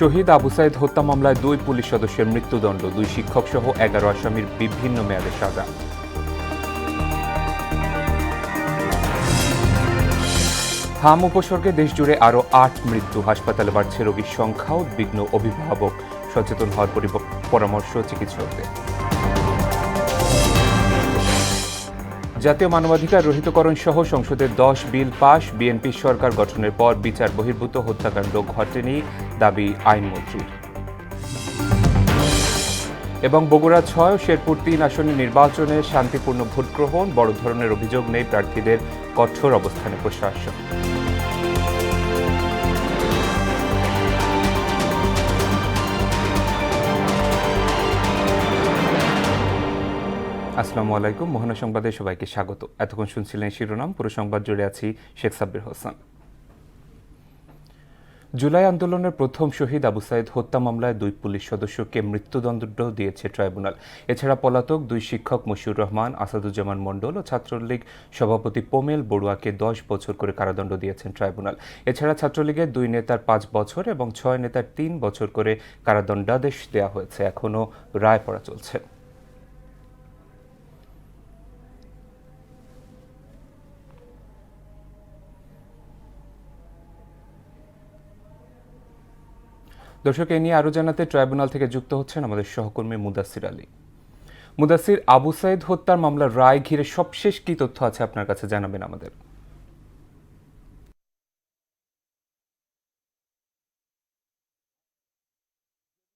শহীদ আবু সাইদ হত্যা মামলায় 2 পুলিশ সদস্যের মৃত্যুদণ্ড, 2 শিক্ষক সহ 11 আসামির বিভিন্ন মেয়াদে সাজা। হাম উপসর্গে দেশজুড়ে আরও 8 মৃত্যু, হাসপাতালে বাড়ছে রোগীর সংখ্যা, উদ্বিগ্ন অভিভাবক, সচেতন হওয়ার পরামর্শ চিকিৎসকদের। জাতীয় মানবাধিকার রহিতকরণ সহ সংসদের 10 বিল পাশ, বিএনপি সরকার গঠনের পর বিচার বহির্ভূত হত্যাকাণ্ড ঘটেনি, দাবি আইনমন্ত্রীর। এবং বগুড়া 6 ও শেরপুর 3 আসনে নির্বাচনে শান্তিপূর্ণ ভোট গ্রহণ, বড় ধরনের অভিযোগ নেই, প্রার্থীদের কঠোর অবস্থানে প্রশাসন। আসসালামু আলাইকুম, মোহনা সংবাদে সবাইকে স্বাগত। এতক্ষণ শুনছিলেন শিরোনাম, পুরো সংবাদ জুড়ে আছি শেখ সাব্বির হোসেন। জুলাই আন্দোলনের প্রথম শহীদ আবু সাইদ হত্যা মামলায় 2 পুলিশ সদস্যকে মৃত্যুদণ্ড দিয়েছে ট্রাইব্যুনাল। এছাড়া পলাতক 2 শিক্ষক মশিউর রহমান, আসাদুজ্জামান মণ্ডল ও ছাত্রলীগ সভাপতি পোমেল বড়ুয়াকে 10 বছর করে কারাদণ্ড দিয়েছেন ট্রাইব্যুনাল। এছাড়া ছাত্রলীগের 2 নেতার 5 বছর এবং 6 নেতার 3 বছর করে কারাদণ্ডাদেশ দেওয়া হয়েছে। এখনও রায় পড়া চলছে। দর্শক, এ নিয়ে আরও জানাতে ট্রাইব্যুনাল থেকে যুক্ত হচ্ছেন আমাদের সহকর্মী মুদাসির আলী। মুদাসির, আবু সাইদ হত্যার মামলার রায় ঘিরে সবশেষ কি তথ্য আছে আপনার কাছে, জানাবেন আমাদের।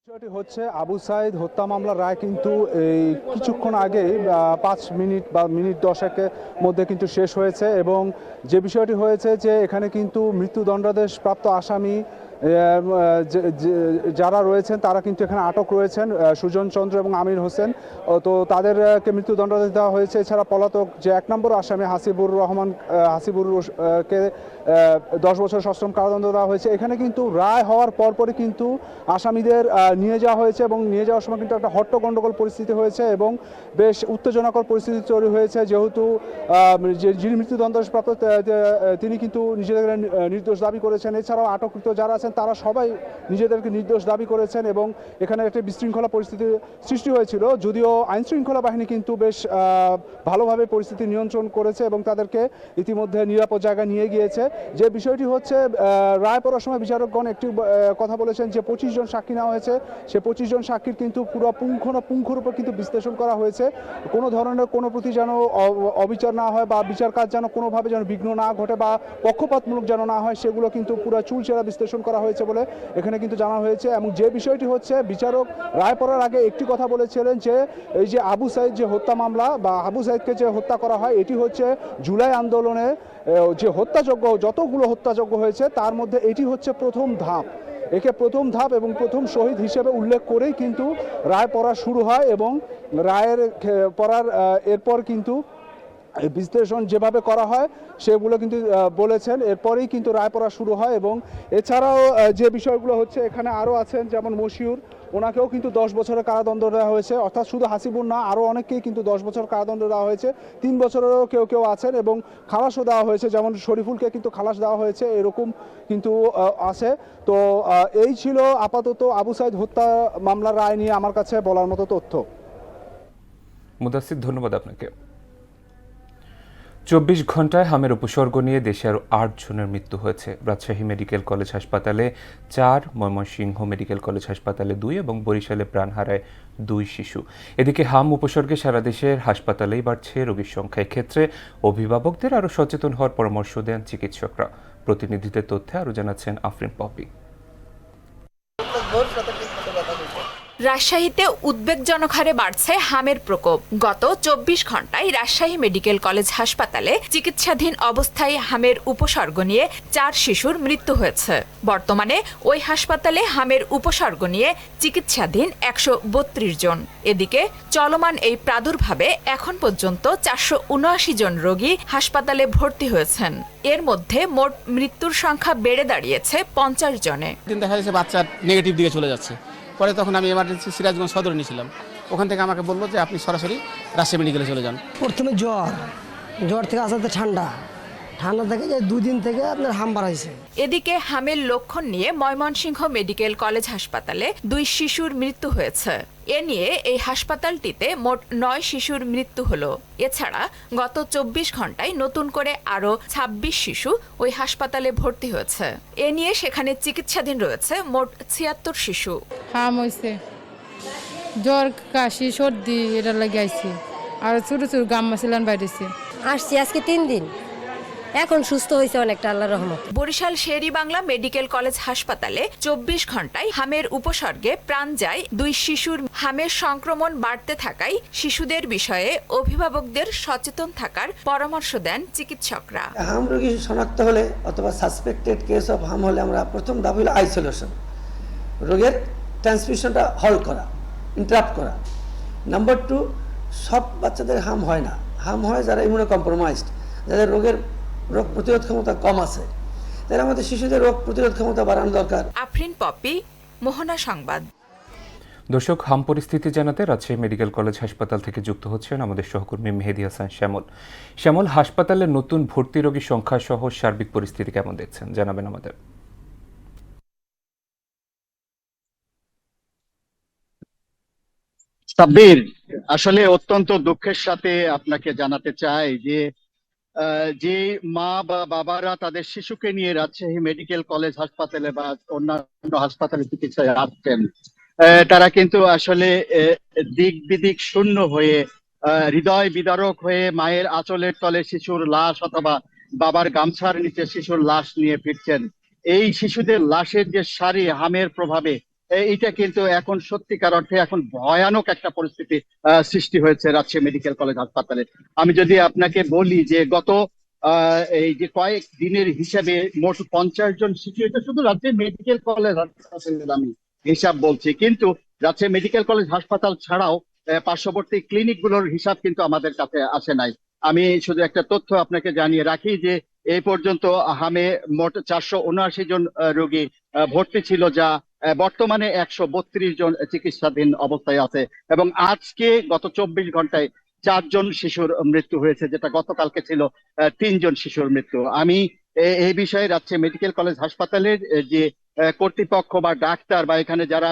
বিষয়টি হচ্ছে, আবু সাইদ হত্যা মামলার রায় কিন্তু এই কিছুক্ষণ আগে 5 মিনিট বা মিনিট 10-এর মধ্যে কিন্তু শেষ হয়েছে। এবং যে বিষয়টি হয়েছে যে এখানে কিন্তু মৃত্যুদণ্ডাদেশ প্রাপ্ত আসামি যারা রয়েছেন তারা কিন্তু এখানে আটক রয়েছেন, সুজন চন্দ্র এবং আমির হোসেন। তো তাদেরকে মৃত্যুদণ্ডাদেশ দেওয়া হয়েছে। এছাড়া পলাতক যে 1 নম্বর আসামি হাসিবুরকে 10 বছর সশ্রম কারাদণ্ড দেওয়া হয়েছে। এখানে কিন্তু রায় হওয়ার পরপরই কিন্তু আসামিদের নিয়ে যাওয়া হয়েছে এবং নিয়ে যাওয়ার সময় কিন্তু একটা হট্টগণ্ডগোল পরিস্থিতি হয়েছে এবং বেশ উত্তেজনাকর পরিস্থিতি তৈরি হয়েছে, যেহেতু যিনি মৃত্যুদণ্ডপ্রাপ্ত তিনি কিন্তু নিজেদের নির্দোষ দাবি করেছেন। এছাড়াও আটককৃত যারা আছেন তারা সবাই নিজেদেরকে নির্দোষ দাবি করেছেন এবং এখানে একটা বিশৃঙ্খলা পরিস্থিতির সৃষ্টি হয়েছিল। যদিও আইনশৃঙ্খলা বাহিনী কিন্তু বেশ ভালোভাবে পরিস্থিতি নিয়ন্ত্রণ করেছে এবং তাদেরকে ইতিমধ্যে নিরাপদ জায়গায় নিয়ে গিয়েছে। যে বিষয়টি হচ্ছে, রায় পড়ার সময় বিচারকগণ একটি কথা বলেছেন যে 25 জন সাক্ষী নেওয়া হয়েছে। সে 25 জন সাক্ষীর কিন্তু পুরো পুঙ্খানুপুঙ্খরূপে কিন্তু বিশ্লেষণ করা হয়েছে। কোনো ধরনের কোনো প্রতি যেন অবিচার না হয় বা বিচার কাজ যেন কোনোভাবে যেন বিঘ্ন না ঘটে বা পক্ষপাতমূলক যেন না হয়, সেগুলো কিন্তু পুরো চুলচেরা বিশ্লেষণ করা হয়েছে বলে এখানে কিন্তু জানা হয়েছে। এবং যে বিষয়টি হচ্ছে, বিচারক রায় পড়ার আগে একটি কথা বলেছিলেন যে এই যে আবু সাইদ যে হত্যা মামলা বা আবু সাইদকে যে হত্যা করা হয়, এটি হচ্ছে জুলাই আন্দোলনে যে হত্যাযজ্ঞ, যতগুলো হত্যাযজ্ঞ হয়েছে তার মধ্যে এটি হচ্ছে প্রথম ধাপ। একে প্রথম ধাপ এবং প্রথম শহীদ হিসেবে উল্লেখ করেই কিন্তু রায় পড়া শুরু হয় এবং রায়ের পড়ার এরপর কিন্তু বিশ্লেষণ যেভাবে করা হয় সেগুলো কিন্তু বলেছেন, এরপরেই কিন্তু রায় পড়া শুরু হয়। এবং এছাড়াও যে বিষয়গুলো হচ্ছে, এখানে আরও আছেন যেমন মশিউর, ওনাকেও কিন্তু 10 বছরের কারাদণ্ড দেওয়া হয়েছে। অর্থাৎ শুধু হাসিবুর না, আরও অনেককেই কিন্তু 10 বছর কারাদণ্ড দেওয়া হয়েছে। 3 বছরেরও কেউ আছেন এবং খালাসও দেওয়া হয়েছে, যেমন শরীফুলকে কিন্তু খালাস দেওয়া হয়েছে, এরকম কিন্তু আছে। তো এই ছিল আপাতত আবু সাইদ হত্যা মামলার রায় নিয়ে আমার কাছে বলার মতো তথ্য। মুদাসির, ধন্যবাদ আপনাকে। 24 ঘন্টায় হামের উপসর্গ নিয়ে দেশে আরও 8 জনের মৃত্যু হয়েছে। রাজশাহী মেডিকেল কলেজ হাসপাতালে 4, ময়মনসিংহ মেডিকেল কলেজ হাসপাতালে 2 এবং বরিশালে প্রাণ হারায় 2 শিশু। এদিকে হাম উপসর্গে সারা দেশের হাসপাতালেই বাড়ছে রোগীর সংখ্যা। এক্ষেত্রে অভিভাবকদের আরও সচেতন হওয়ার পরামর্শ দেন চিকিৎসকরা। প্রতিনিধিদের তথ্যে আরও জানাচ্ছেন আফরিন পপি। রাজশাহীতে উদ্বেগজনক হারে বাড়ছে হামের প্রকোপ। গত 24 ঘন্টায় রাজশাহী মেডিকেল কলেজ হাসপাতালে চিকিৎসাধীন অবস্থায় হামের উপসর্গ নিয়ে 4 শিশুর মৃত্যু হয়েছে। বর্তমানে ওই হাসপাতালে হামের উপসর্গ নিয়ে চিকিৎসাধীন 132 জন। এদিকে চলমান এই প্রাদুর্ভাবে এখন পর্যন্ত 479 জন রোগী হাসপাতালে ভর্তি হয়েছেন। এর মধ্যে মোট মৃত্যুর সংখ্যা বেড়ে দাঁড়িয়েছে 50 জনে। দেখা যাচ্ছে বাচ্চা নেগেটিভ দিকে চলে যাচ্ছে। পরে তখন আমি এমার্জেন্সি সিরাজগঞ্জ সদরে নিয়েছিলাম। ওখান থেকে আমাকে বললো যে আপনি সরাসরি রাজশাহী মেডিকেলে চলে যান। প্রথমে জ্বর থেকে আস্তে আস্তে ঠান্ডা, ঠান্ডা থেকে যে 2 দিন থেকে আপনার হাম বাড়াইছে। এদিকে হামের লক্ষণ নিয়ে ময়মনসিংহ মেডিকেল কলেজ হাসপাতালে 2 শিশুর মৃত্যু হয়েছে। এ নিয়ে এই হাসপাতালটিতে মোট 9 শিশুর মৃত্যু হলো। এছাড়া গত 24 ঘন্টায় নতুন করে আরও 26 শিশু ওই হাসপাতালে ভর্তি হয়েছে। এ নিয়ে সেখানে চিকিৎসাধীন রয়েছে মোট 76 শিশু। হাম হয়েছে, জ্বর, কাশি, সর্দি এটা লাগে আইছি, আর ছোট ছোট গাম্মা ছিলেন বাইরেছে। আসছি আজকে 3 দিন, এখন সুস্থ হয়েছে অনেকটা, আল্লাহর রহমত। বরিশাল শের-ই-বাংলা মেডিকেল কলেজ হাসপাতালে 24 ঘন্টায় হামের উপসর্গে প্রাণ যায় 2 শিশুর। হামের সংক্রমণ বাড়তে থাকায় শিশুদের বিষয়ে অভিভাবকদের সচেতন থাকার পরামর্শ দেন চিকিৎসকরা। হাম রোগী শনাক্ত হলে অথবা সাসপেক্টেড কেস অফ হাম হলে আমরা প্রথম ধাপ হলো আইসোলেশন, রোগের ট্রান্সমিশনটা হল্ট করা, ইন্টারাপ্ট করা। নাম্বার 2, সব বাচ্চাদের হাম হয় না, হাম হয় যারা ইমিউনো কম্প্রোমাইজড, যাদের রোগ প্রতিরোধ ক্ষমতা কম আছে, তাহলে আমাদের শিশুদের রোগ প্রতিরোধ ক্ষমতা বাড়ানো দরকার। আফরিন পপি, মোহনা সংবাদ। দর্শক, হাম পরিস্থিতি জানাতে রাজশাহী মেডিকেল কলেজ হাসপাতাল থেকে যুক্ত হচ্ছেন আমাদের সহকর্মী মেহেদী হাসান শ্যামল। শ্যামল, হাসপাতালের নতুন ভর্তি রোগী সংখ্যা সহ সার্বিক পরিস্থিতি কেমন দেখছেন, জানাবেন আমাদের। সাব্বির, আসলে অত্যন্ত দুঃখের সাথে আপনাকে জানাতে চাই যে যে মা বা বাবারা তাদের শিশুকে নিয়ে রাজশাহী মেডিকেল কলেজ হাসপাতালে বা অন্যান্য হাসপাতালে চিকিৎসায় আসছেন, তারা কিন্তু আসলে দিক বিদিক শূন্য হয়ে, হৃদয় বিদারক হয়ে মায়ের আঁচলের তলে শিশুর লাশ অথবা বাবার গামছার নিচে শিশুর লাশ নিয়ে ফিরছেন। এই শিশুদের লাশের যে সারি হামের প্রভাবে এইটা কিন্তু এখন সত্যিকার অর্থে এখন ভয়ানক একটা পরিস্থিতি সৃষ্টি হয়েছে রাজশাহী মেডিকেল কলেজ হাসপাতালে। আমি যদি আপনাকে বলি যে গত এই যে কয়েক দিনের হিসাবে মোট 50 জন শিশু, এটা শুধু রাজশাহী মেডিকেল কলেজ হাসপাতালের আমি হিসাব বলছি, কিন্তু রাজশাহী মেডিকেল কলেজ হাসপাতাল ছাড়াও পার্শ্ববর্তী ক্লিনিকগুলোর হিসাব কিন্তু আমাদের কাছে আসে নাই। আমি শুধু একটা তথ্য আপনাকে জানিয়ে রাখি যে এই পর্যন্ত হামে মোট 479 জন রোগী ভর্তি ছিল, যা বর্তমানে 132 জন চিকিৎসাধীন অবস্থায় আছে, এবং আজকে গত 24 ঘন্টায় 4 জন শিশুর মৃত্যু হয়েছে, যেটা গতকালকে ছিল 3 জন শিশুর মৃত্যু। আমি এই বিষয়ে রাজশাহী মেডিকেল কলেজ হাসপাতালের যে কর্তৃপক্ষ বা ডাক্তার বা এখানে যারা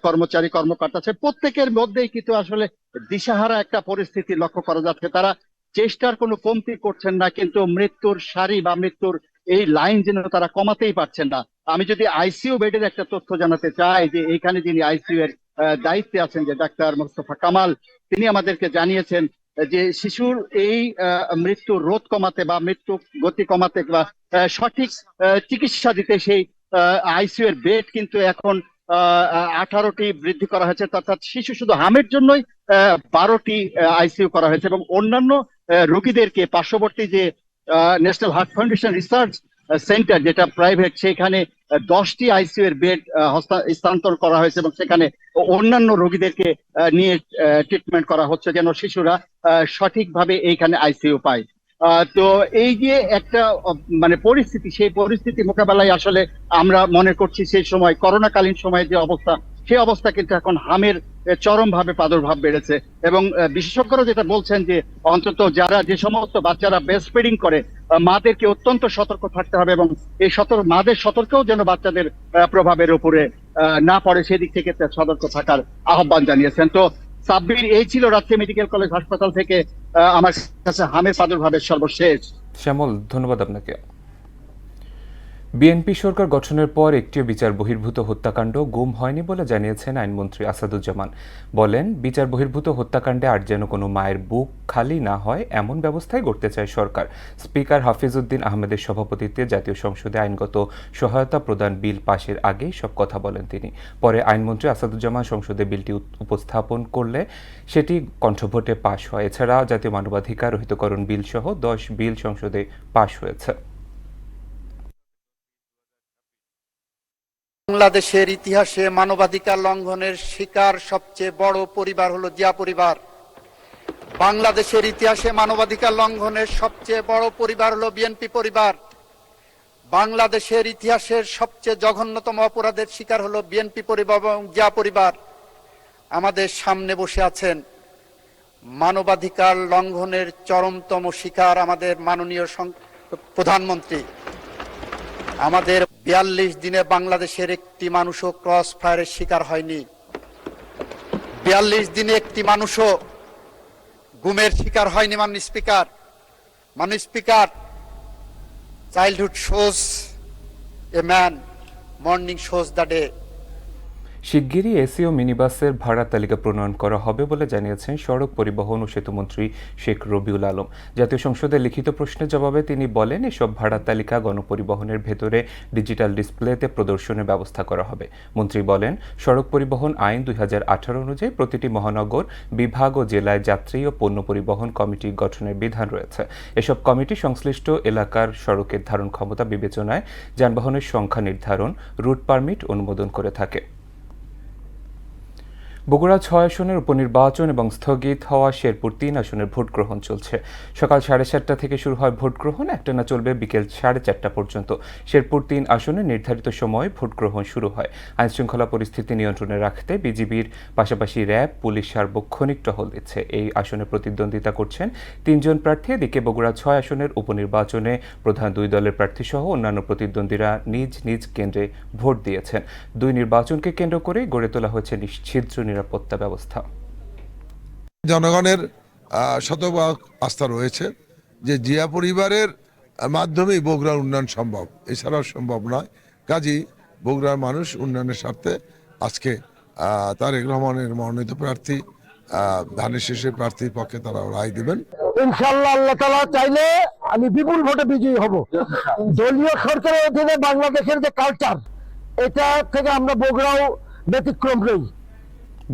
কর্মচারী কর্মকর্তা আছে, প্রত্যেকের মধ্যেই কিন্তু আসলে দিশাহারা একটা পরিস্থিতি লক্ষ্য করা যাচ্ছে। তারা চেষ্টার কোনো কমতি করছেন না, কিন্তু মৃত্যুর সারি বা মৃত্যুর এই লাইন যেন তারা কমাতেই পারছেন না। আমি যদি আইসিইউ বেডের একটা তথ্য জানাতে চাই, যে এখানে যিনি আইসিইউ এর দায়িত্বে আছেন, যে ডাক্তার মোস্তফা কামাল, তিনি আমাদেরকে জানিয়েছেন যে শিশুর এই মৃত্যু রোধ কমাতে বা মৃত্যু গতি কমাতে বা সঠিক চিকিৎসা দিতে সেই আইসিইউ এর বেড কিন্তু এখন 18টি বৃদ্ধি করা হয়েছে, অর্থাৎ শিশু শুধু হামের জন্যই 12টি আইসিইউ করা হয়েছে, এবং অন্যান্য রোগীদেরকে পার্শ্ববর্তী যে national heart foundation research centre, যেটা প্রাইভেট, সেখানে 10টি আইসিইউ এর বেড স্থানান্তর করা হয়েছে, এবং সেখানে অন্যান্য রোগীদেরকে নিয়ে ট্রিটমেন্ট করা হচ্ছে, যেন শিশুরা সঠিকভাবে এইখানে আইসিইউ পায়। তো এই যে একটা মানে পরিস্থিতি, সেই পরিস্থিতি মোকাবেলায় আসলে আমরা মনে করছি সেই সময় করোনাকালীন সময়ে যে অবস্থা, সেই অবস্থা কিন্তু এখন হামের চরম ভাবে প্রাদুর্ভাব বেড়েছে, এবং বিশেষজ্ঞরা যেটা বলছেন যে অন্তত যারা যে সমস্ত বাচ্চারা ব্রেস্ট ফিডিং করে, মাদেরকে অত্যন্ত সতর্ক থাকতে হবে, এবং এই মাদের সতর্কও যেন বাচ্চাদের প্রভাবের উপরে না পড়ে, সেদিক থেকে সতর্ক থাকার আহ্বান জানিয়েছেন। তো সাব্বির, এই ছিল রাজশাহী মেডিকেল কলেজ হাসপাতাল থেকে আমার কাছে হামের প্রাদুর্ভাবের সর্বশেষ। শ্যামল, ধন্যবাদ আপনাকে। বিএনপি সরকার গঠনের পর একটিও বিচার বহির্ভূত হত্যাকাণ্ড গুম হয়নি বলে জানিয়েছেন আইনমন্ত্রী আসাদুজ্জামান। বলেন, বিচার বহির্ভূত হত্যাকাণ্ডে আর যেন কোনো মায়ের বুক খালি না হয় এমন ব্যবস্থাই করতে চায় সরকার। স্পিকার হাফিজউদ্দিন আহমেদের সভাপতিত্বে জাতীয় সংসদে আইনগত সহায়তা প্রদান বিল পাশের আগেই সব কথা বলেন তিনি। পরে আইনমন্ত্রী আসাদুজ্জামান সংসদে বিলটি উপস্থাপন করলে সেটি কণ্ঠভোটে পাশ হয়। এছাড়া জাতীয় মানবাধিকার রহিতকরণ বিল সহ 10 বিল সংসদে পাশ হয়েছে। বাংলাদেশের ইতিহাসে মানবাধিকার লঙ্ঘনের শিকার সবচেয়ে বড় পরিবার হলো জিয়া পরিবার। বাংলাদেশের ইতিহাসে মানবাধিকার লঙ্ঘনের সবচেয়ে বড় পরিবার হলো বিএনপি পরিবার। বাংলাদেশের ইতিহাসের সবচেয়ে জঘন্যতম অপরাধের শিকার হলো বিএনপি পরিবার এবং জিয়া পরিবার। আমাদের সামনে বসে আছেন মানবাধিকার লঙ্ঘনের চরমতম শিকার আমাদের মাননীয় প্রধানমন্ত্রী, আমাদের 42 দিনে বাংলাদেশের একটি মানুষও ক্রস ফায়ারের শিকার হয়নি। 42 দিনে একটি মানুষও গুমের শিকার হয়নি। মাননীয় speaker, childhood shows a man, morning shows the day. শিগগিরই এসি ও মিনিবাসের ভাড়া তালিকা প্রণয়ন করা হবে বলে জানিয়েছেন সড়ক পরিবহন ও সেতুমন্ত্রী শেখ রবিউল আলম। জাতীয় সংসদে লিখিত প্রশ্নের জবাবে তিনি বলেন, এসব ভাড়া তালিকা গণপরিবহনের ভেতরে ডিজিটাল ডিসপ্লেতে প্রদর্শনের ব্যবস্থা করা হবে। মন্ত্রী বলেন, সড়ক পরিবহন আইন 2018 অনুযায়ী প্রতিটি মহানগর, বিভাগ ও জেলায় যাত্রী ও পণ্য পরিবহন কমিটি গঠনের বিধান রয়েছে। এসব কমিটি সংশ্লিষ্ট এলাকার সড়কের ধারণ ক্ষমতা বিবেচনায় যানবাহনের সংখ্যা নির্ধারণ, রুট পারমিট অনুমোদন করে থাকে। বগুড়া 6 আসনের উপনির্বাচন এবং স্থগিত হওয়া শেরপুর 3 আসনের ভোট গ্রহণ চলছে। সকাল 7:30 থেকে শুরু হয় ভোট গ্রহণ, একটানা চলবে বিকেল 4:30 পর্যন্ত। শেরপুর 3 আসনে নির্ধারিত সময়ে ভোট গ্রহণ শুরু হয়। আইনশৃঙ্খলা পরিস্থিতি নিয়ন্ত্রণে রাখতে বিজিবির পাশাপাশি র্যাব, পুলিশ সার্বক্ষণিক টহল দিচ্ছে। এই আসনে প্রতিদ্বন্দ্বিতা করছেন 3 জন প্রার্থী। এদিকে বগুড়া 6 আসনের উপনির্বাচনে প্রধান 2 দলের প্রার্থী সহ অন্যান্য প্রতিদ্বন্দ্বীরা নিজ নিজ কেন্দ্রে ভোট দিয়েছেন। 2 নির্বাচনকে কেন্দ্র করে গড়ে তোলা হয়েছে ছিদ্র নিরাপত্তা ব্যবস্থা। জনগণের শতভাগ আস্থা রয়েছে যে জিয়া পরিবারের মাধ্যমেই বগুড়ার উন্নয়ন সম্ভব, এছাড়াও সম্ভব নয়। কাজেই বগুড়ার মানুষ উন্নয়নের স্বার্থে আজকে তারেক রহমানের মনোনীত প্রার্থী, ধানের শীষের প্রার্থীর পক্ষে তারা রায় দেবেন। ইনশাআল্লাহ আল্লাহ তাআলা চাইলে আমি বিপুল ভোটে বিজয়ী হব। দলীয় সরকারের অধীনে বাংলাদেশের যে কালচার, এটা থেকে আমরা বগুড়াও ব্যতিক্রম নই।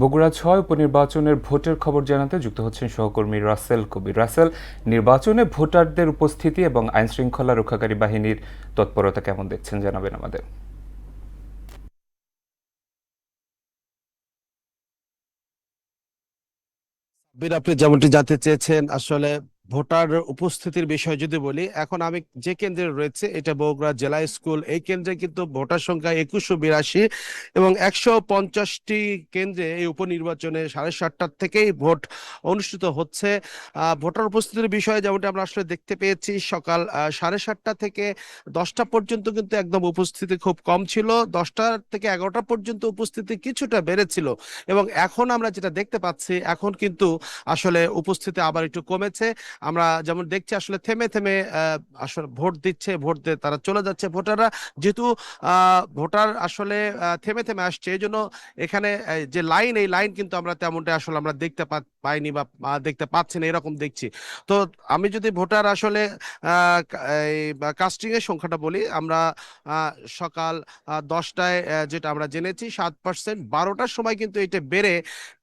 বগুড়া 6 উপনির্বাচনের ভোটের খবর জানাতে যুক্ত হচ্ছেন সহকর্মী রাসেল কবির। রাসেল, নির্বাচনে ভোটারদের উপস্থিতি এবং আইনশৃঙ্খলা রক্ষাকারী বাহিনীর তৎপরতা কেমন দেখছেন, জানাবেন আমাদের। আপনি যেমনটি জানতে চেয়েছেন, আসলে ভোটার উপস্থিতির বিষয় যদি বলি, এখন আমি যে কেন্দ্রে রয়েছে এটা বগুড়া জেলা স্কুল। এই কেন্দ্রে কিন্তু ভোটার সংখ্যা 2182 এবং 150টি কেন্দ্রে এই উপনির্বাচনে 7:30 থেকেই ভোট অনুষ্ঠিত হচ্ছে। ভোটার উপস্থিতির বিষয়ে যেমনটি আমরা আসলে দেখতে পেয়েছি, সকাল 7:30 থেকে 10টা পর্যন্ত কিন্তু একদম উপস্থিতি খুব কম ছিল। 10টা থেকে 11টা পর্যন্ত উপস্থিতি কিছুটা বেড়েছিল এবং এখন আমরা যেটা দেখতে পাচ্ছি, এখন কিন্তু আসলে উপস্থিতি আবার একটু কমেছে। আমরা যেমন দেখছি আসলে থেমে থেমে আসলে ভোট দিচ্ছে, ভোট দিয়ে তারা চলে যাচ্ছে ভোটাররা। যেহেতু ভোটার আসলে থেমে থেমে আসছে, এই জন্য এখানে যে লাইন, এই লাইন কিন্তু আমরা তেমনটা আসলে আমরা দেখতে পাইনি বা দেখতে পাচ্ছি না, এরকম দেখছি। তো আমি যদি ভোটার আসলে কাস্টিং এর সংখ্যাটা বলি, আমরা সকাল 10টায় যেটা আমরা জেনেছি 7%, 12টার সময় কিন্তু এটা বেড়ে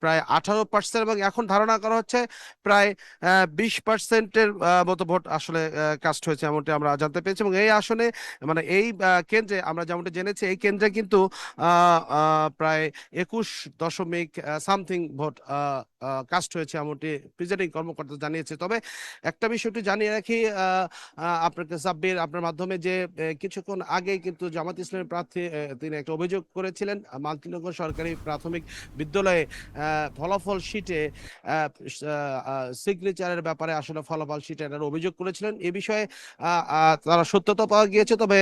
প্রায় 18% এবং এখন ধারণা করা হচ্ছে প্রায় 20%-এর মতো ভোট আসলে কাস্ট হয়েছে, এমনটি আমরা জানতে পেরেছি। এবং এই আসনে মানে এই কেন্দ্রে আমরা যেমনটি জেনেছি, এই কেন্দ্রে কিন্তু প্রায় 21 সামথিং ভোট কাস্ট হয়েছে, এমনটি প্রিজাইডিং কর্মকর্তা জানিয়েছে। তবে একটা বিষয় একটু জানিয়ে রাখি আপনাকে সাব্বির, আপনার মাধ্যমে, যে কিছুক্ষণ আগে কিন্তু জামাত ইসলামের প্রার্থী তিনি একটা অভিযোগ করেছিলেন মালতীনগর সরকারি প্রাথমিক বিদ্যালয়ে ফলাফল শিটে সিগনেচারের ব্যাপারে আসলে ফলাফল শিটে অভিযোগ করেছিলেন। এ বিষয়ে তারা সত্যতা পাওয়া গিয়েছে। তবে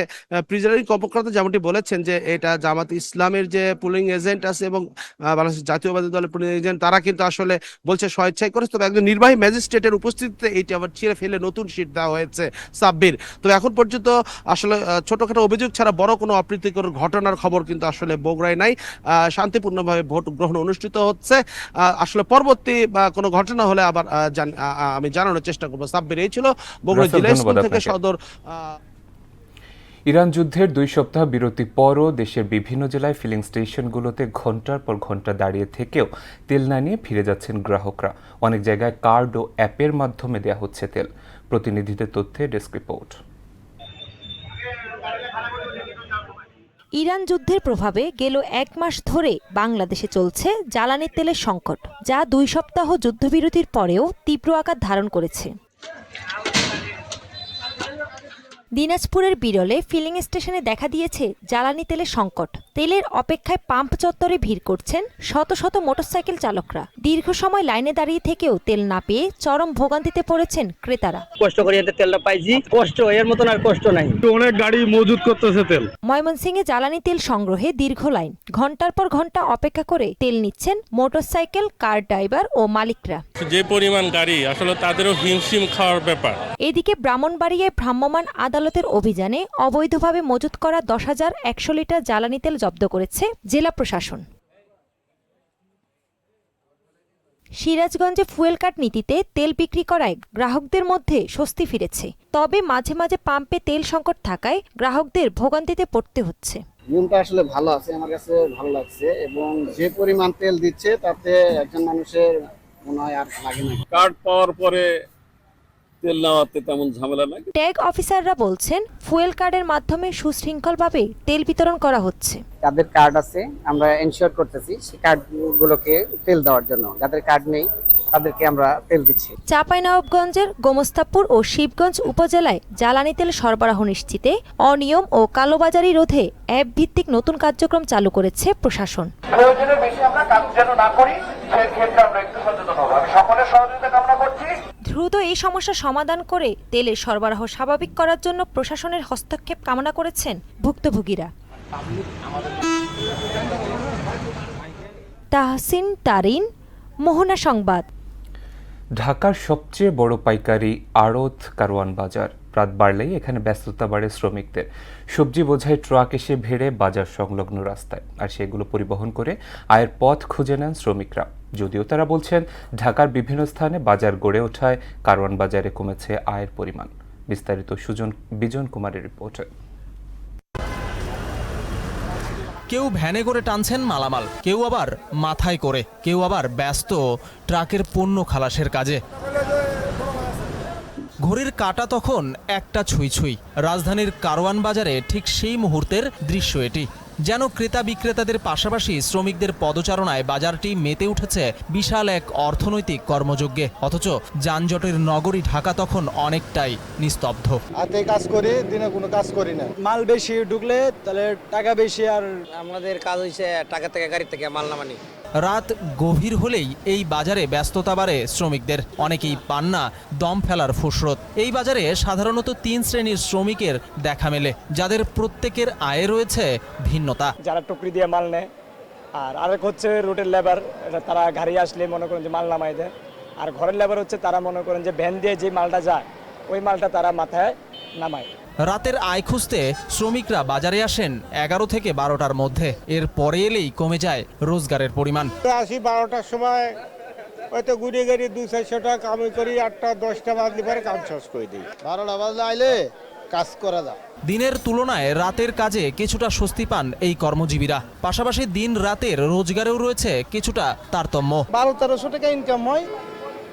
প্রিজাইডিং কর্মকর্তা যেমনটি বলেছেন যে এটা জামাত ইসলামের যে পুলিং এজেন্ট আছে এবং বাংলাদেশ জাতীয়বাদী দলের পুলিং এজেন্ট, তারা কিন্তু আসলে বলছে স্বেচ্ছায় করেছে। তবে একজন নির্বাহী ম্যাজিস্ট্রেটের উপস্থিতিতে এইটি আবার ছিঁড়ে ফেলে নতুন শিট দেওয়া হয়েছে সাব্বির। তবে এখন পর্যন্ত আসলে ছোটখাটো অভিযোগ ছাড়া বড় কোনো অপ্রীতিকর ঘটনার খবর কিন্তু আসলে বগুড়ায় নাই। শান্তিপূর্ণভাবে ভোট গ্রহণ অনুষ্ঠিত হচ্ছে। আসলে পরবর্তী কোনো ঘটনা হলে আবার আমি জানানোর চেষ্টা করবো। সাব্বির, এই ছিল বগুড়া জেলা স্কুল থেকে সদর। ইরান যুদ্ধের 2 সপ্তাহ বিরতি পরও দেশের বিভিন্ন জেলায় ফিলিং স্টেশনগুলোতে ঘন্টার পর ঘন্টা দাঁড়িয়ে থেকেও তেল না নিয়ে ফিরে যাচ্ছেন গ্রাহকরা। অনেক জায়গায় কার্ড ও অ্যাপের মাধ্যমে দেয়া হচ্ছে তেল। প্রতিনিধিদের তথ্যে ডেস্ক রিপোর্ট। ইরান যুদ্ধের প্রভাবে গেল 1 মাস ধরে বাংলাদেশে চলছে জ্বালানি তেলের সংকট, যা 2 সপ্তাহ যুদ্ধবিরতির পরেও তীব্র আকার ধারণ করেছে। দিনাজপুরের বিরলে ফিলিং স্টেশনে দেখা দিয়েছে জ্বালানি তেলের সংকট। তেলের অপেক্ষায় পাম্প চত্বরে ভিড় করছেন শত শত মোটরসাইকেল চালকরা। দীর্ঘ সময় লাইনে দাঁড়িয়ে থেকেও তেল না পেয়ে চরম ভোগান্তিতে পড়েছেন ক্রেতারা। কষ্ট করে তেলটা পাইছি, কষ্ট এর মতন আর কষ্ট নাই। অনেক গাড়ি মজুত করতেছে তেল। ময়মনসিংহে জ্বালানি তেল সংগ্রহে দীর্ঘ লাইন, ঘন্টার পর ঘন্টা অপেক্ষা করে তেল নিচ্ছেন মোটরসাইকেল, কার ড্রাইভার ও মালিকরা। যে পরিমাণ গাড়ি আসলে তাদেরও হিমশিম খাওয়ার ব্যাপার। এদিকে ব্রাহ্মণবাড়িয়ায় ভ্রাম্যমাণ আদালতের অভিযানে অবৈধভাবে মজুত করা 10,100 লিটার জ্বালানি তেল জব্দ করেছে জেলা প্রশাসন। সিরাজগঞ্জে ফুয়েল কার্ড নীতিতে তেল বিক্রি করায় গ্রাহকদের মধ্যে স্বস্তি ফিরেছে। তবে মাঝে মাঝে পাম্পে তেল সংকট থাকায় গ্রাহকদের ভোগান্তিতে পড়তে হচ্ছে। নিয়মটা আসলে ভালো আছে, আমার কাছে ভালো লাগছে, এবং যে পরিমাণ তেল দিচ্ছে তাতে একজন মানুষের মনে হয় আর লাগে না। কার্ড পাওয়ার পরে তেল নেওয়াতে তেমন ঝামেলা নাই। ট্যাগ অফিসাররা বলছেন ফুয়েল কার্ডের মাধ্যমে সুশৃঙ্খলভাবে তেল বিতরণ করা হচ্ছে। যাদের কার্ড আছে আমরা এনশিওর করতেছি সেই কার্ডগুলোকে তেল দেওয়ার জন্য, যাদের কার্ড নেই তাদেরকে আমরা তেল দিচ্ছি। চাঁপাইনবাবগঞ্জের গোমস্তাপুর ও শিবগঞ্জ উপজেলায় জ্বালানি তেল সরবরাহ নিশ্চিতে অনিয়ম ও কালোবাজারি রোধে অ্যাপ ভিত্তিক নতুন কার্যক্রম চালু করেছে প্রশাসন। প্রয়োজনের বেশি আমরা কাজ যেন না করি সেই ক্ষেত্রে আমরা একটু সচেতন হব। আমি সকলের সহযোগিতা কামনা করছি। দ্রুত এই সমস্যা সমাধান করে তেলের সরবরাহ স্বাভাবিক করার জন্য প্রশাসনের হস্তক্ষেপ কামনা করেছেন ভুক্তভোগীরা। তাহসিন তারিন, মোহনা সংবাদ। ঢাকার সবচেয়ে বড় পাইকারি আড়ত কারওয়ান বাজার। রাত বাড়লেই এখানে ব্যস্ততা বাড়ে শ্রমিকদের। সবজি বোঝাই ট্রাক এসে ভিড়ে বাজার সংলগ্ন রাস্তায়, আর সেগুলো পরিবহন করে আয়ের পথ খুঁজে নেন শ্রমিকরা। যদিও তারা বলছেন ঢাকার বিভিন্ন স্থানে বাজার গড়ে ওঠায় কারওয়ান বাজারে কমেছে আয়ের পরিমাণ। বিস্তারিত বিজন কুমারের রিপোর্টে। কেউ ভ্যানে করে টানছেন মালামাল, কেউ আবার মাথায় করে, কেউ আবার ব্যস্ত ট্রাকের পণ্য খালাসের কাজে। ঘড়ির কাঁটা তখন একটা ছুঁই ছুঁই। রাজধানীর কারওয়ান বাজারে ঠিক সেই মুহূর্তের দৃশ্য এটি। যেন ক্রেতা বিক্রেতাদের পাশাপাশি শ্রমিকদের পদচারণায় বাজারটি মেতে উঠেছে বিশাল এক অর্থনৈতিক কর্মযজ্ঞে। অথচ যানজটের নগরী ঢাকা তখন অনেকটাই নিস্তব্ধ। হাতে কাজ করি, দিনে কোনো কাজ করি না। মাল বেশি ঢুকলে তাহলে টাকা বেশি, আর আমাদের কাজ হইছে টাকা থেকে গাড়ি থেকে মাল নামানি। রাত গভীর হলেই এই বাজারে ব্যস্ততা বাড়ে শ্রমিকদের। অনেকেই পান না দম ফেলার ফুসরত। এই বাজারে সাধারণত 3 শ্রেণীর শ্রমিকের দেখা মেলে, যাদের প্রত্যেকের আয়ে রয়েছে ভিন্নতা। যারা টুকরি দিয়ে মাল নেয়, আর আরেক হচ্ছে রুটের লেবার, তারা গাড়ি আসলে মনে করেন যে মাল নামাই দেয়। আর ঘরের লেবার হচ্ছে তারা মনে করেন যে ভ্যান দিয়ে যে মালটা যায় ওই মালটা তারা মাথায় নামায়। রাতের আয় খুঁজতে শ্রমিকরা বাজারে আসেন 11 থেকে 12টার মধ্যে। এর পরে এলেই কমে যায় রোজগারের পরিমাণ। 12টার সময় হয়তো ঘুরে গেড়ে 200-400 টাকা কামাই করি, 8টা-10টা বাজলে পরে কাজ শেষ করে দিই। 12টা বাজলে আইলে কাজ করা যায়। দিনের তুলনায় রাতের কাজে কিছুটা স্বস্তি পান এই কর্মজীবীরা। পাশাপাশি দিন রাতের রোজগারেও রয়েছে কিছুটা তারতম্য। 1200-1300 টাকা ইনকাম হয়,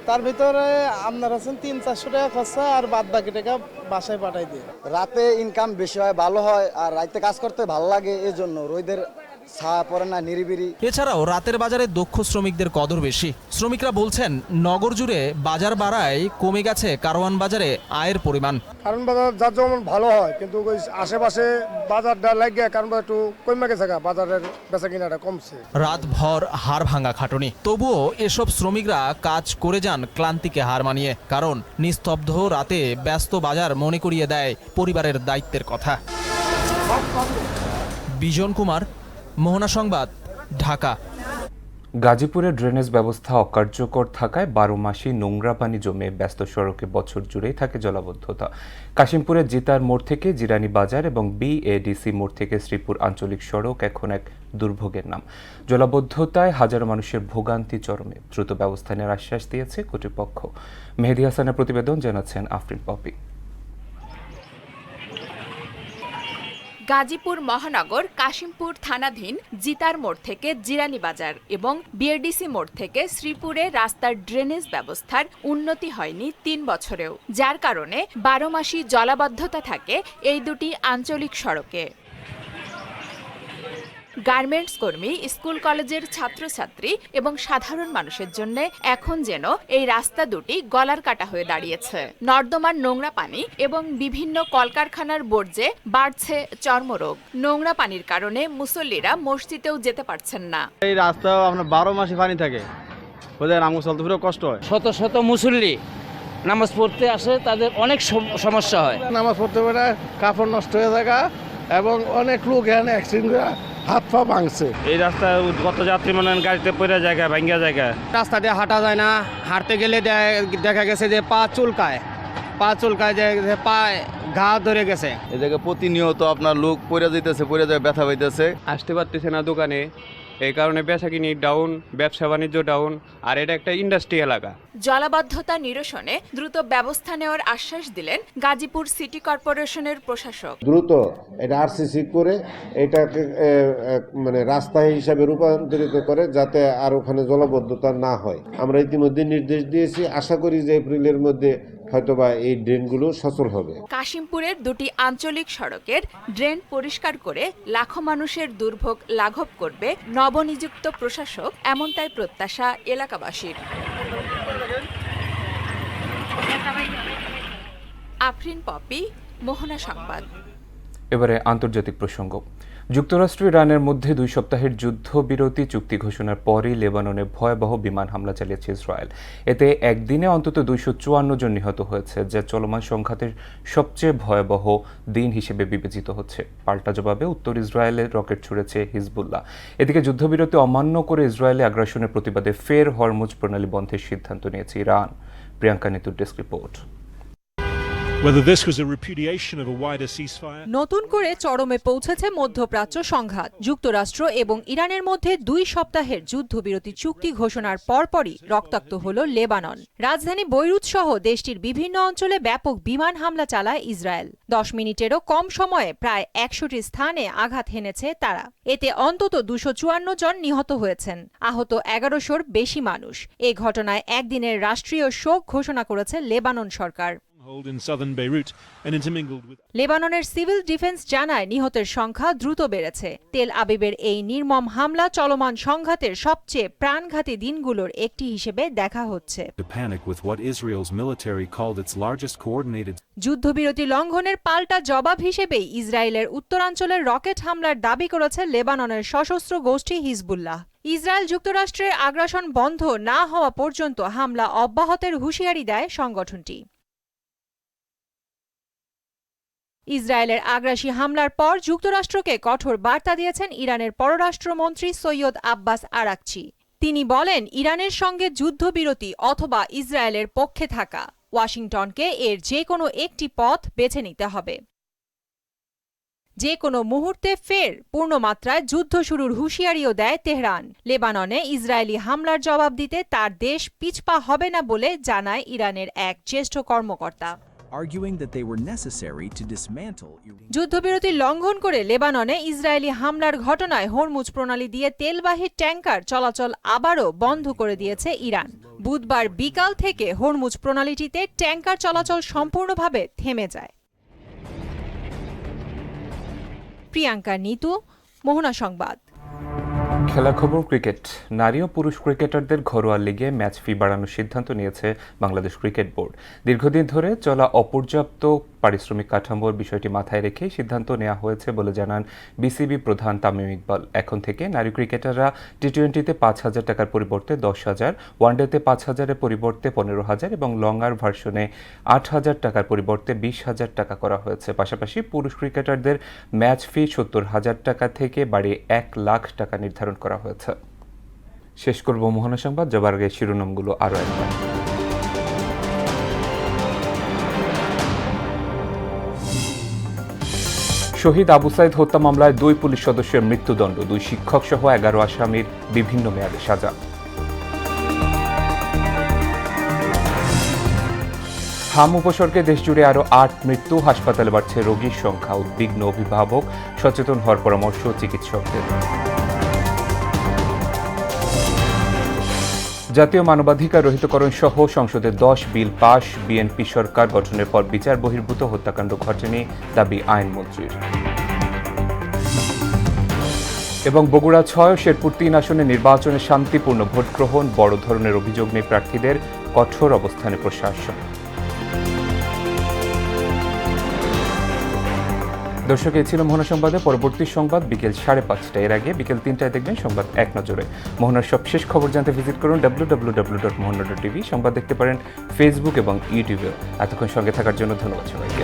তার ভিতরে আপনার আছেন 300-400 টাকা খরচা, আর বাদ বাকি টাকা বাসায় পাঠাই দিই। রাতে ইনকাম বেশি হয়, ভালো হয়, আর রাতে কাজ করতে ভালো লাগে, এই জন্য রোদের ছায়া পড়ে না, নিরিবিরি। এছাড়াও রাতের বাজারে দক্ষ শ্রমিকদের কদর বেশি। শ্রমিকরা বলছেন নগর জুড়ে বাজার বাড়ায় কমে গেছে কারওয়ান বাজারে আয়ের পরিমাণ। কারণ বাজার যার যেমন ভালো হয়, কিন্তু ওই আশেপাশে বাজারটা লাগে, কারণ একটু কমে গেছে, বাজারের বেচা কিনাটা কমছে। রাত ভর হাড় ভাঙা খাটুনি, তবুও এসব শ্রমিকরা কাজ করে যান ক্লান্তিকে হার মানিয়ে। কারণ নিস্তব্ধ রাতে ব্যস্ত বাজার মনে করিয়ে দেয় পরিবারের দায়িত্বের কথা। বিজন কুমার, মোহনা সংবাদ, ঢাকা। গাজীপুরে ড্রেনেজ ব্যবস্থা অকার্যকর থাকায় 12 মাসই নোংরা পানি জমে ব্যস্ত সড়কে বছর জুড়েই থাকে জলাবদ্ধতা। কাশিমপুরের জিতার মোড় থেকে জিরানি বাজার এবং বিএডিসি মোড় থেকে শ্রীপুর আঞ্চলিক সড়ক এখন এক দুর্ভোগের নাম। জলাবদ্ধতায় হাজারো মানুষের ভোগান্তি চরমে। দ্রুত ব্যবস্থা নেওয়ার আশ্বাস দিয়েছে কর্তৃপক্ষ। মেহেদী হাসানের প্রতিবেদন, জানাচ্ছেন আফরিন পপি। গাজীপুর মহানগর কাশিমপুর থানাধীন জিতার মোড় থেকে জিরানি বাজার এবং বিএডিসি মোড় থেকে শ্রীপুরে রাস্তার ড্রেনেজ ব্যবস্থার উন্নতি হয়নি 3 বছরেও, যার কারণে 12 মাসই জলাবদ্ধতা থাকে এই দুটি আঞ্চলিক সড়কে। গার্মেন্টস কর্মী, স্কুল কলেজের ছাত্রছাত্রী এবং সাধারণ মানুষের জন্য এখন যেন এই রাস্তা দুটি গলার কাটা হয়ে দাঁড়িয়েছে। নর্দমার নোংরা পানি এবং বিভিন্ন কলকারখানার বর্জ্যে বাড়ছে চর্মরোগ। নোংরা পানির কারণে মুসল্লিরা মসজিদেও যেতে পারছেন না। এই রাস্তা আপনার 12 মাসে পানি থাকে, ওদের নামাজ চলতে পুরো কষ্ট হয়। শত শত মুসল্লি নামাজ পড়তে আসে, তাদের অনেক সমস্যা হয়। নামাজ পড়তে পারে, কাপড় নষ্ট হয়ে থাকা এবং অনেক লোক এখানে অ্যাক্সিডেন্ট করে হাত পা ভাঙছে। এই রাস্তায় কত যাত্রী মনে গাড়িতে পড়ে জায়গা ভাঙ্গা জায়গা, রাস্তা দিয়ে হাঁটা যায় না, হাঁটতে গেলে দেখা গেছে যে পা চুলকায় যে পা ঘা ধরে গেছে। এই জায়গায় প্রতিনিয়ত আপনার লোক পড়ে যেতেছে, পড়ে যায়, ব্যথা পাইতেছে, আসতে পারতেছে না দোকানে, এই কারণে বেচাকিনি ডাউন, ব্যবসা বাণিজ্য ডাউন, আর এটা একটা ইন্ডাস্ট্রি এলাকা। জলাবদ্ধতা নিরসনে দ্রুত ব্যবস্থা নেওয়ার আশ্বাস দিলেন গাজীপুর সিটি কর্পোরেশনের প্রশাসক। দ্রুত এটা আরসিসি করে এটাকে মানে রাস্তা হিসাবে রূপান্তরিত করে, যাতে আর ওখানে জলাবদ্ধতা না হয়। আমরা ইতিমধ্যে নির্দেশ দিয়েছি, আশা করি যে এপ্রিলের মধ্যে হয়তোবা এই ড্রেনগুলো সচল হবে। কাশিমপুরের দুটি আঞ্চলিক সড়কের ড্রেন পরিষ্কার করে লাখো মানুষের দুর্ভোগ লাঘব করবে নবনিযুক্ত প্রশাসক, এমনটাই প্রত্যাশা এলাকাবাসীর। আফরিন পপি, মোহনা সংবাদ। এবারে আন্তর্জাতিক প্রসঙ্গ। যুক্তরাষ্ট্র ইরানের মধ্যে 2 সপ্তাহের যুদ্ধবিরতি চুক্তি ঘোষণার পরই লেবাননে ভয়াবহ বিমান হামলা চালিয়েছে ইসরায়েল। এতে একদিনে অন্তত 254 জন নিহত হয়েছে, যা চলমান সংঘাতের সবচেয়ে ভয়াবহ দিন হিসেবে বিবেচিত হচ্ছে। পাল্টা জবাবে উত্তর ইসরায়েলে রকেট ছুড়েছে হিজবুল্লাহ। এদিকে যুদ্ধবিরতি অমান্য করে ইসরায়েলে আগ্রাসনের প্রতিবাদে ফের হরমুজ প্রণালী বন্ধের সিদ্ধান্ত নিয়েছে ইরান। প্রিয়াঙ্কা নিতুর ডেস্ক রিপোর্ট। নতুন করে চরমে পৌঁছেছে মধ্যপ্রাচ্য সংঘাত। যুক্তরাষ্ট্র এবং ইরানের মধ্যে 2 সপ্তাহের যুদ্ধবিরতি চুক্তি ঘোষণার পরপরই রক্তাক্ত হল লেবানন। রাজধানী বৈরুত সহ দেশটির বিভিন্ন অঞ্চলে ব্যাপক বিমান হামলা চালায় ইসরায়েল। 10 মিনিটেরও কম সময়ে প্রায় 100টি স্থানে আঘাত হেনেছে তারা। এতে অন্তত 254 জন নিহত হয়েছেন, আহত 1100-র বেশি মানুষ। এ ঘটনায় একদিনের রাষ্ট্রীয় শোক ঘোষণা করেছে লেবানন সরকার। লেবাননের সিভিল ডিফেন্স জানায় নিহতের সংখ্যা দ্রুত বেড়েছে। তেল আবিবের এই নির্মম হামলা চলমান সংঘাতের সবচেয়ে প্রাণঘাতী দিনগুলোর একটি হিসেবে দেখা হচ্ছে। যুদ্ধবিরতি লঙ্ঘনের পাল্টা জবাব হিসেবেই ইসরায়েলের উত্তরাঞ্চলের রকেট হামলার দাবি করেছে লেবাননের সশস্ত্র গোষ্ঠী হিজবুল্লাহ। ইসরায়েল যুক্তরাষ্ট্রের আগ্রাসন বন্ধ না হওয়া পর্যন্ত হামলা অব্যাহতের হুঁশিয়ারি দেয় সংগঠনটি। ইসরায়েলের আগ্রাসী হামলার পর যুক্তরাষ্ট্রকে কঠোর বার্তা দিয়েছেন ইরানের পররাষ্ট্রমন্ত্রী সৈয়দ আব্বাস আরাকচি। তিনি বলেন, ইরানের সঙ্গে যুদ্ধবিরতি অথবা ইসরায়েলের পক্ষে থাকা। ওয়াশিংটনকে এর যে কোনো একটি পথ বেছে নিতে হবে। যে কোনো মুহূর্তে ফের পূর্ণমাত্রায় যুদ্ধ শুরুর হুঁশিয়ারিও দেয় তেহরান। লেবাননে ইসরায়েলি হামলার জবাব দিতে তার দেশ পিছপা হবে না বলে জানায় ইরানের এক জ্যেষ্ঠ কর্মকর্তা। যুদ্ধবিরতি লঙ্ঘন করে লেবাননে ইসরায়েলি হামলার ঘটনায় হরমুজ প্রণালী দিয়ে তেলবাহী ট্যাঙ্কার চলাচল আবারও বন্ধ করে দিয়েছে ইরান। বুধবার বিকাল থেকে হরমুজ প্রণালীটিতে ট্যাঙ্কার চলাচল সম্পূর্ণভাবে থেমে যায়। প্রিয়াঙ্কা নিতু, মোহনা সংবাদ। খেলা খবর ক্রিকেট। নারী ও পুরুষ ক্রিকেটারদের ঘরোয়া লিগে ম্যাচ ফি বাড়ানোর সিদ্ধান্ত নিয়েছে বাংলাদেশ ক্রিকেট বোর্ড। দীর্ঘদিন ধরে চলা অপর্যাপ্ত পারিশ্রমিক কাঠামোর বিষয়টি মাথায় রেখে সিদ্ধান্ত নেওয়া হয়েছে বলে জানান বিসিবি প্রধান তামিম ইকবাল। এখন থেকে নারী ক্রিকেটাররা টি-20তে 5,000 টাকার পরিবর্তে 10,000, ওয়ানডেতে 5,000-এর পরিবর্তে 15,000 এবং লঙ্গার ভার্সনে 8,000 টাকার পরিবর্তে 20,000 টাকা করা হয়েছে। পাশাপাশি পুরুষ ক্রিকেটারদের ম্যাচ ফি 70,000 টাকা থেকে বাড়িয়ে 1 লাখ টাকা নির্ধারণ করা হয়েছে। শেষ করব মোহনা সংবাদ, যাবার আগে শিরোনামগুলো আরও একবার। শহীদ আবু সাইদ হত্যা মামলায় 2 পুলিশ সদস্যের মৃত্যুদণ্ড, 2 শিক্ষক সহ 11 আসামির বিভিন্ন মেয়াদে সাজা। হাম উপসর্গে দেশজুড়ে আরও 8 মৃত্যু, হাসপাতালে বাড়ছে রোগীর সংখ্যা, উদ্বিগ্ন অভিভাবক, সচেতন হওয়ার পরামর্শ চিকিৎসকদের। জাতীয় মানবাধিকার রহিতকরণ সহ সংসদে 10 বিল পাশ, বিএনপি সরকার গঠনের পর বিচার বহির্ভূত হত্যাকাণ্ড ঘটেনি, দাবি আইনমন্ত্রীর। এবং বগুড়া 6 ও শেরপুর 3 আসনে নির্বাচনে শান্তিপূর্ণ ভোট গ্রহণ, বড় ধরনের অভিযোগ নেই প্রার্থীদের, কঠোর অবস্থানে প্রশাসন। দর্শক, এই ছিল মোহনা সংবাদে। পরবর্তী সংবাদ বিকেল 5:30। এর আগে বিকেল 3টায় দেখবেন সংবাদ এক নজরে। মোহনার সবশেষ খবর জানতে ভিজিট করুন www.mohana.tv। সংবাদ দেখতে পারেন ফেসবুক এবং ইউটিউবে। এতক্ষণ সঙ্গে থাকার জন্য ধন্যবাদ সবাইকে।